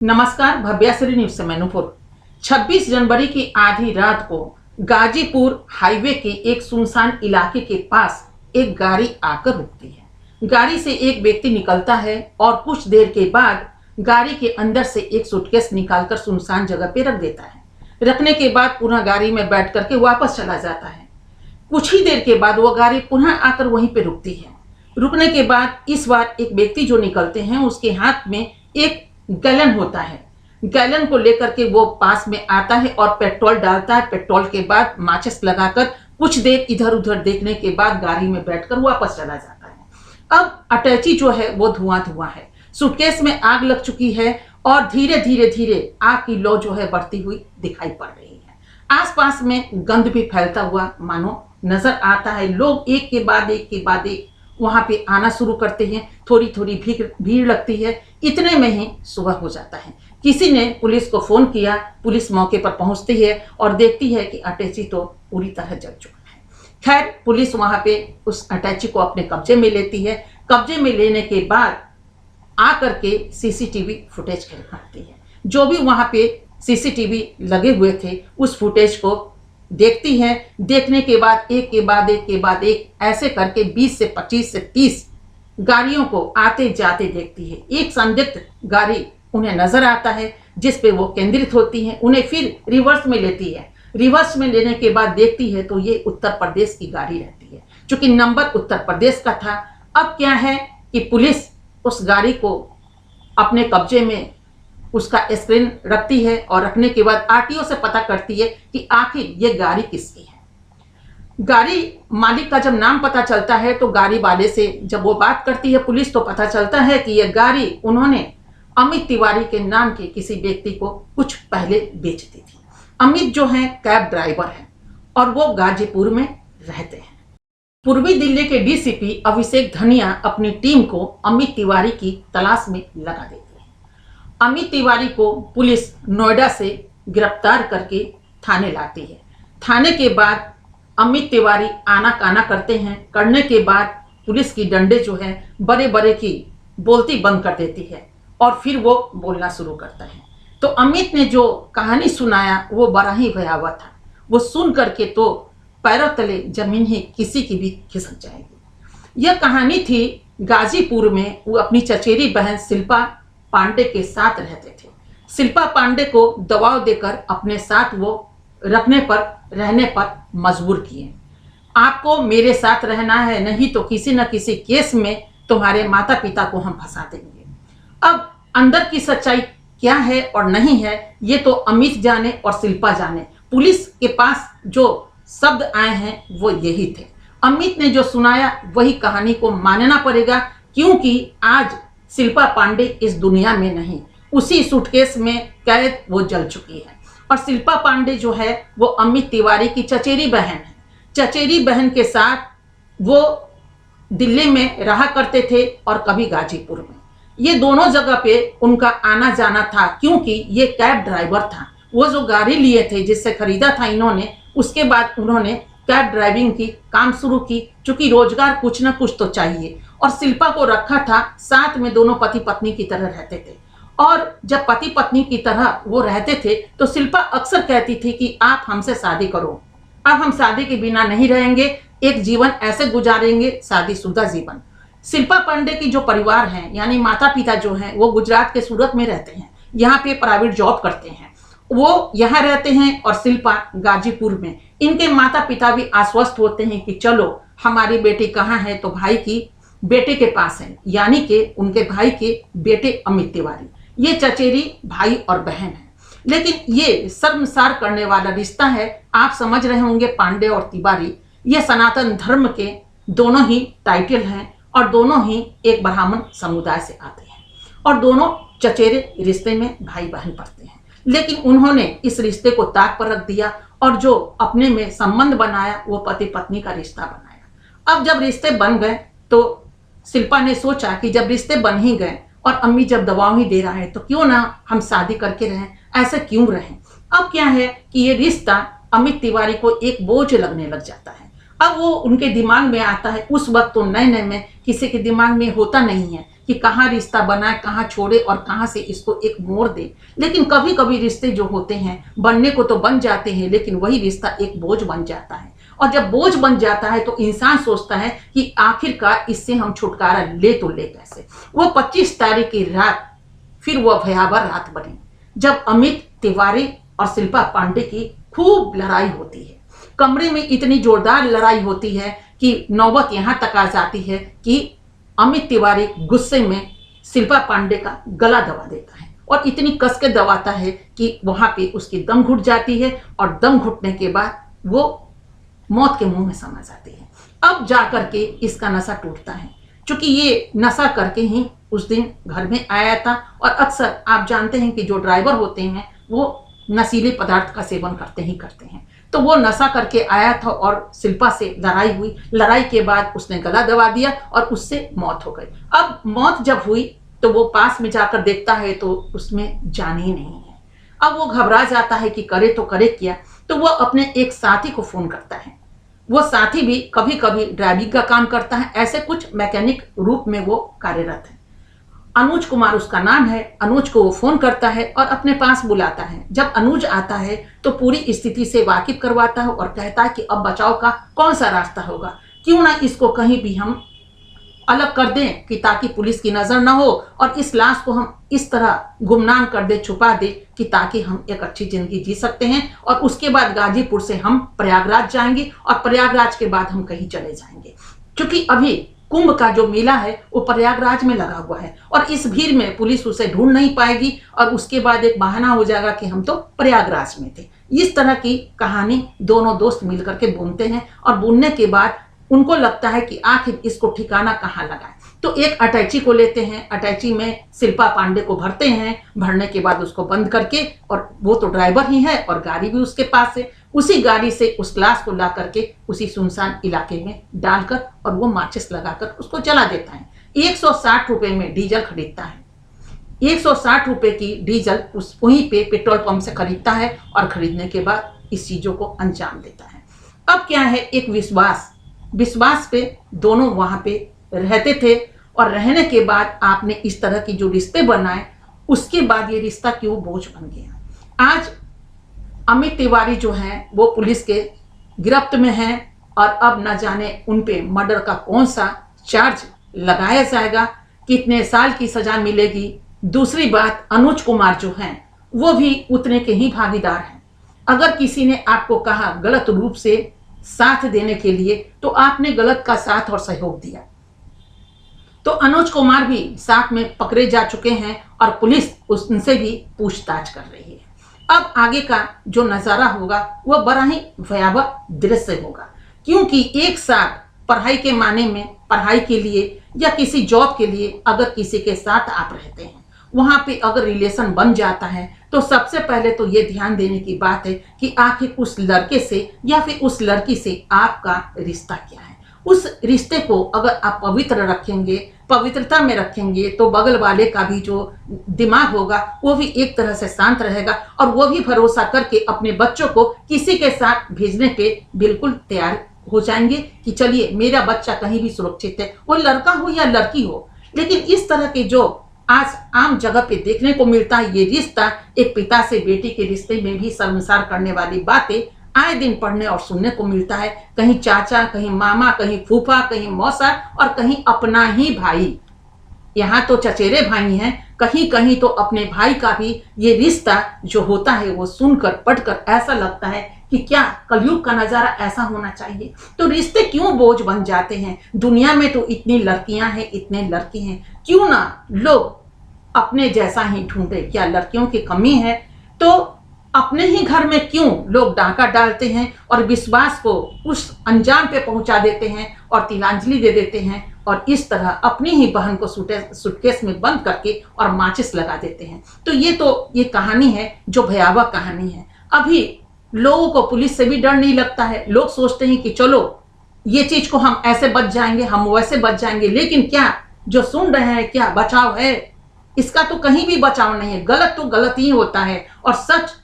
नमस्कार, भव्याश्री न्यूज से मैं नूपुर। 26 जनवरी की आधी रात को गाजीपुर हाईवे के एक सुनसान इलाके के पास एक गाड़ी आकर रुकती है। गाड़ी से एक व्यक्ति निकलता है और कुछ देर के बाद गाड़ी के अंदर से एक सूटकेस निकालकर सुनसान जगह पे रख देता है। रखने के बाद पुनः गाड़ी में बैठ करके वापस चला जाता है। कुछ ही देर के बाद वो गाड़ी पुनः आकर वहीं पे रुकती है। रुकने के बाद इस बार एक व्यक्ति जो निकलते हैं उसके हाथ में एक गैलन होता है। गैलन को लेकर के वो पास में आता है और पेट्रोल डालता है। पेट्रोल के बाद माचिस लगाकर कुछ देर इधर उधर देखने के बाद गाड़ी में बैठकर वापस चला जाता है। अब अटैची जो है वो धुआं धुआं है। सूटकेस में आग लग चुकी है और धीरे धीरे आग की लौ जो है बढ़ती हुई दिखाई पड़ रही है। आसपास में गंध भी फैलता हुआ मानो नजर आता है। लोग एक के बाद एक वहां पे आना शुरू करते हैं। थोड़ी थोड़ी भीड़ लगती है। इतने में ही सुबह हो जाता है। किसी ने पुलिस को फोन किया। पुलिस मौके पर पहुंचती है और देखती है कि अटैची तो पूरी तरह जल चुका है। खैर, पुलिस वहां पे उस अटैची को अपने कब्जे में लेती है। कब्जे में लेने के बाद आकर के सीसीटीवी फुटेज खरीदती है। जो भी वहां पे सीसीटीवी लगे हुए थे उस फुटेज को देखती है। देखने के बाद एक के बाद एक ऐसे करके 20 से 25 से 30 गाड़ियों को आते जाते देखती है। एक संदिग्ध गाड़ी उन्हें नजर आता है जिस पे वो केंद्रित होती है। उन्हें फिर रिवर्स में लेती है। रिवर्स में लेने के बाद देखती है तो ये उत्तर प्रदेश की गाड़ी रहती है। चूंकि नंबर उत्तर प्रदेश का था। अब क्या है कि पुलिस उस गाड़ी को अपने कब्जे में उसका स्क्रीन रखती है और रखने के बाद आरटीओ से पता करती है कि आखिर ये गाड़ी किसकी है। गाड़ी मालिक का जब नाम पता चलता है तो गाड़ी वाले से जब वो बात करती है पुलिस, तो पता चलता है कि ये गाड़ी उन्होंने अमित तिवारी के नाम के किसी व्यक्ति को कुछ पहले बेच दी थी। अमित जो है कैब ड्राइवर है और वो गाजीपुर में रहते हैं। पूर्वी दिल्ली के डीसीपी अभिषेक धनिया अपनी टीम को अमित तिवारी की तलाश में लगा देती है। अमित तिवारी को पुलिस नोएडा से गिरफ्तार करके थाने लाती है। थाने के बाद अमित तिवारी आना काना करते हैं। करने के बाद पुलिस की डंडे जो है बड़े बड़े की बोलती बंद कर देती है और फिर वो बोलना शुरू करता है। तो अमित ने जो कहानी सुनाया वो बड़ा ही भयावह था। वो सुन करके तो पैरों तले जमीन ही किसी की भी खिसक जाएगी। यह कहानी थी गाजीपुर में। वो अपनी चचेरी बहन शिल्पा पांडे के साथ रहते थे। शिल्पा पांडे को दबाव देकर अपने साथ वो रहने पर मजबूर किए। आपको मेरे साथ रहना है, नहीं तो किसी न किसी केस में तुम्हारे माता पिता को हम फंसा देंगे। अब अंदर की सच्चाई क्या है और नहीं है ये तो अमित जाने और शिल्पा जाने। पुलिस के पास जो शब्द आए हैं वो यही थे। अमित ने जो सुनाया वही कहानी को मानना पड़ेगा, क्योंकि आज शिल्पा पांडे इस दुनिया में नहीं, उसी सूटकेस में कैद वो जल चुकी है। और शिल्पा पांडे जो है वो अमित तिवारी की चचेरी बहन है। चचेरी बहन के साथ वो दिल्ली में रहा करते थे और कभी गाजीपुर में। ये दोनों जगह पे उनका आना जाना था, क्योंकि ये कैब ड्राइवर था। वो जो गाड़ी लिए थे जिससे खरीदा था इन्होंने, उसके बाद उन्होंने कैब ड्राइविंग की काम शुरू की। चूंकि रोजगार कुछ ना कुछ तो चाहिए और शिल्पा को रखा था साथ में। दोनों पति पत्नी की तरह रहते थे और जब पति पत्नी की तरह वो रहते थे तो शिल्पा अक्सर कहती थी कि आप हमसे शादी करो, अब हम शादी के बिना नहीं रहेंगे, एक जीवन ऐसे गुजारेंगे, शादीशुदा जीवन। शिल्पा पांडे की जो परिवार है यानी माता पिता जो हैं वो गुजरात के सूरत में रहते हैं। यहाँ पे प्राइवेट जॉब करते हैं। वो यहाँ रहते हैं और शिल्पा गाजीपुर में। इनके माता पिता भी आश्वस्त होते हैं कि चलो हमारी बेटी कहाँ है, तो भाई की बेटे के पास है, यानी कि उनके भाई के बेटे अमित तिवारी। ये चचेरी भाई और बहन है। लेकिन ये शर्मसार करने वाला रिश्ता है। आप समझ रहे होंगे पांडे और तिवारी ये सनातन धर्म के दोनों ही टाइटल हैं और दोनों ही एक ब्राह्मण समुदाय से आते हैं और दोनों चचेरे रिश्ते में भाई बहन पड़ते हैं। लेकिन उन्होंने इस रिश्ते को ताक पर रख दिया और जो अपने में संबंध बनाया वो पति पत्नी का रिश्ता बनाया। अब जब रिश्ते बन गए तो शिल्पा ने सोचा कि जब रिश्ते बन ही गए और अम्मी जब दबाव ही दे रहा है तो क्यों ना हम शादी करके रहें, ऐसे क्यों रहें। अब क्या है कि ये रिश्ता अमित तिवारी को एक बोझ लगने लग जाता है। अब वो उनके दिमाग में आता है। उस वक्त तो नए नए में किसी के दिमाग में होता नहीं है कि कि कहाँ रिश्ता बनाए, कहाँ छोड़े और कहाँ से इसको एक मोड़ दे। लेकिन कभी कभी रिश्ते जो होते हैं बनने को तो बन जाते हैं, लेकिन वही रिश्ता एक बोझ बन जाता है। और जब बोझ बन जाता है तो इंसान सोचता है कि आखिरकार इससे हम छुटकारा ले तो ले कैसे। वो 25 तारीख की रात फिर वह भयावह रात बनी जब अमित तिवारी और शिल्पा पांडे की खूब लड़ाई होती है। कमरे में इतनी जोरदार लड़ाई होती है कि नौबत यहां तक आ जाती है कि अमित तिवारी गुस्से में शिल्पा पांडे का गला दबा देता है और इतनी कस के दबाता है कि वहां पे उसकी दम घुट जाती है और दम घुटने के बाद वो मौत के मुंह में समा जाती है। अब जाकर के इसका नशा टूटता है, क्योंकि ये नशा करके ही उस दिन घर में आया था। और अक्सर आप जानते हैं कि जो ड्राइवर होते हैं वो नशीले पदार्थ का सेवन करते ही करते हैं। तो वो नशा करके आया था और शिल्पा से लड़ाई हुई। लड़ाई के बाद उसने गला दबा दिया और उससे मौत हो गई। अब मौत जब हुई तो वो पास में जाकर देखता है तो उसमें जान ही नहीं है। अब वो घबरा जाता है कि करे तो करे क्या। तो वो अपने एक साथी को फोन करता है। वो साथी भी कभी कभी ड्राइविंग का काम करता है, ऐसे कुछ मैकेनिक रूप में वो कार्यरत है। अनुज कुमार उसका नाम है। अनुज को वो फोन करता है और अपने पास बुलाता है। जब अनुज आता है तो पूरी स्थिति से वाकिफ करवाता है और कहता है कि अब बचाव का कौन सा रास्ता होगा, क्यों ना इसको कहीं भी हम अलग कर दें कि ताकि पुलिस की नजर ना हो और इस लाश को हम इस तरह गुमनाम कर दे, छुपा दे कि ताकि हम एक अच्छी जिंदगी जी सकते हैं। और उसके बाद गाजीपुर से हम प्रयागराज जाएंगे और प्रयागराज के बाद हम कहीं चले जाएंगे, क्योंकि अभी कुंभ का जो मेला है वो प्रयागराज में लगा हुआ है और इस भीड़ में पुलिस उसे ढूंढ नहीं पाएगी और उसके बाद एक बहाना हो जाएगा कि हम तो प्रयागराज में थे। इस तरह की कहानी दोनों दोस्त मिलकर के बुनते हैं और बुनने के बाद उनको लगता है कि आखिर इसको ठिकाना कहाँ लगाए। तो एक अटैची को लेते हैं, अटैची में शिल्पा पांडे को भरते हैं। भरने के बाद उसको बंद करके, और वो तो ड्राइवर ही है और गाड़ी भी उसके पास है, उसी गाड़ी से उस लाश को ला करके उसी सुनसान इलाके में डालकर और वो माचिस लगाकर उसको जला देता है। 160 रुपए में डीजल खरीदता है। 160 रुपए की डीजल उस वहीं पे पेट्रोल पंप से खरीदता है और खरीदने के बाद इस चीजों को अंजाम देता है। अब क्या है, एक विश्वास पे दोनों वहां पे रहते थे और रहने के बाद आपने इस तरह की जो रिश्ते बनाए, उसके बाद ये रिश्ता क्यों बोझ बन गया। आज अमित तिवारी जो हैं वो पुलिस के गिरफ्त में हैं और अब न जाने उन पे मर्डर का कौन सा चार्ज लगाया जाएगा, कितने साल की सजा मिलेगी। दूसरी बात, अनुज कुमार जो हैं वो भी उतने के ही भागीदार हैं। अगर किसी ने आपको कहा गलत रूप से साथ देने के लिए तो आपने गलत का साथ और सहयोग दिया। तो अनुज कुमार भी साथ में पकड़े जा चुके हैं और पुलिस उनसे भी पूछताछ कर रही है। अब आगे का जो नजारा होगा वह बड़ा ही भयावह दृश्य होगा, क्योंकि एक साथ पढ़ाई के माने में, पढ़ाई के लिए या किसी जॉब के लिए अगर किसी के साथ आप रहते हैं, वहां पे अगर रिलेशन बन जाता है तो सबसे पहले तो ये ध्यान देने की बात है कि आखिर उस लड़के से या फिर उस लड़की से आपका रिश्ता क्या है। उस रिश्ते को अगर आप पवित्र रखेंगे, पवित्रता में रखेंगे, तो बगल वाले का भी जो दिमाग होगा वो भी एक तरह से शांत रहेगा और वो भी भरोसा करके अपने बच्चों को किसी के साथ भेजने पे बिल्कुल तैयार हो जाएंगे कि चलिए मेरा बच्चा कहीं भी सुरक्षित है, वो लड़का हो या लड़की हो। लेकिन इस तरह के जो आज आम जगह पे देखने को मिलता है, ये रिश्ता एक पिता से बेटी के रिश्ते में भी शर्मसार करने वाली बातें आए दिन पढ़ने और सुनने को मिलता है। कहीं चाचा, कहीं मामा, कहीं फूफा, कहीं मौसा और कहीं अपना ही भाई। यहाँ तो चचेरे भाई हैं, कहीं कहीं तो अपने भाई का भी ये रिश्ता जो होता है वो सुनकर पढ़कर ऐसा लगता है कि क्या कलयुग का नजारा ऐसा होना चाहिए। तो रिश्ते क्यों बोझ बन जाते हैं। दुनिया में तो इतनी लड़कियां हैं, इतने लड़के हैं, क्यों ना लोग अपने जैसा ही ढूंढे। क्या लड़कियों की कमी है? तो अपने ही घर में क्यों लोग डाका डालते हैं और विश्वास को उस अंजाम पे पहुंचा देते हैं और तिलांजलि दे देते हैं और इस तरह अपनी ही बहन को सूटकेस में बंद करके और माचिस लगा देते हैं। तो ये कहानी है जो भयावह कहानी है। अभी लोगों को पुलिस से भी डर नहीं लगता है। लोग सोचते हैं कि चलो ये चीज को हम ऐसे बच जाएंगे, हम वैसे बच जाएंगे, लेकिन क्या जो सुन रहे हैं क्या बचाव है? इसका तो कहीं भी बचाव नहीं है। गलत तो गलत ही होता है और सच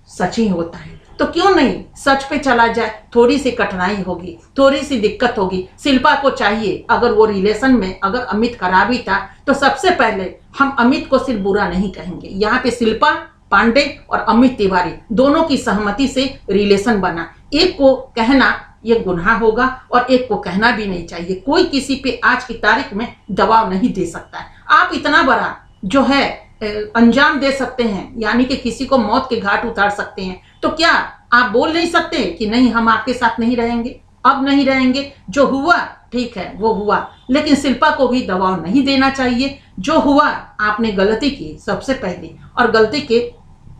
सच ही होता है। तो क्यों नहीं सच पे चला जाए। थोड़ी सी कठिनाई होगी, थोड़ी सी दिक्कत होगी। शिल्पा को चाहिए, अगर वो रिलेशन में अगर अमित खराबी था तो सबसे पहले हम अमित को सिर्फ बुरा नहीं कहेंगे। यहाँ पे शिल्पा पांडे और अमित तिवारी दोनों की सहमति से रिलेशन बना। एक को कहना ये गुनाह होगा और एक को कहना भी नहीं चाहिए। कोई किसी पे आज की तारीख में दबाव नहीं दे सकता है। आप इतना बड़ा जो है अंजाम दे सकते हैं, यानी कि किसी को मौत के घाट उतार सकते हैं, तो क्या आप बोल नहीं सकते कि नहीं हम आपके साथ नहीं रहेंगे, अब नहीं रहेंगे। जो हुआ ठीक है वो हुआ, लेकिन शिल्पा को भी दबाव नहीं देना चाहिए। जो हुआ आपने गलती की सबसे पहले, और गलती के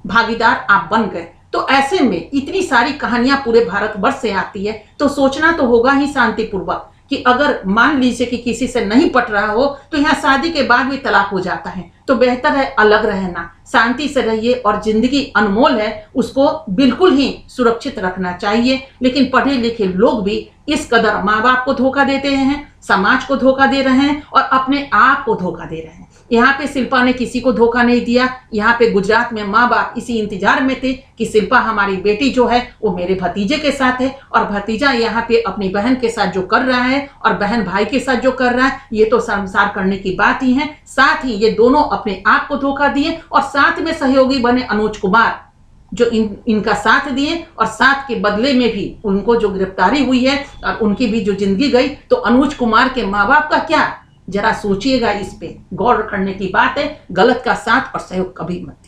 भागीदार आप बन गए। तो ऐसे में इतनी सारी कहानियां पूरे भारतवर्ष से आती है, तो सोचना तो होगा ही शांतिपूर्वक कि अगर मान लीजिए कि किसी से नहीं पट रहा हो तो यहाँ शादी के बाद भी तलाक हो जाता है, तो बेहतर है अलग रहना, शांति से रहिए। और जिंदगी अनमोल है, उसको बिल्कुल ही सुरक्षित रखना चाहिए। लेकिन पढ़े लिखे लोग भी इस कदर माँ बाप को धोखा देते हैं, समाज को धोखा दे रहे हैं और अपने आप को धोखा दे रहे हैं। यहाँ पे शिल्पा ने किसी को धोखा नहीं दिया। यहाँ पे गुजरात में माँ बाप इसी इंतजार में थे कि शिल्पा हमारी बेटी जो है वो मेरे भतीजे के साथ है, और भतीजा यहाँ पे अपनी बहन के साथ जो कर रहा है और बहन भाई के साथ जो कर रहा है, ये तो संसार करने की बात ही है। साथ ही ये दोनों अपने आप को धोखा दिए और साथ में सहयोगी बने अनुज कुमार, जो इनका साथ दिए, और साथ के बदले में भी उनको जो गिरफ्तारी हुई है और उनकी भी जो जिंदगी गई। तो अनुज कुमार के माँ बाप का क्या, जरा सोचिएगा, इस पे गौर करने की बात है। गलत का साथ और सहयोग कभी मत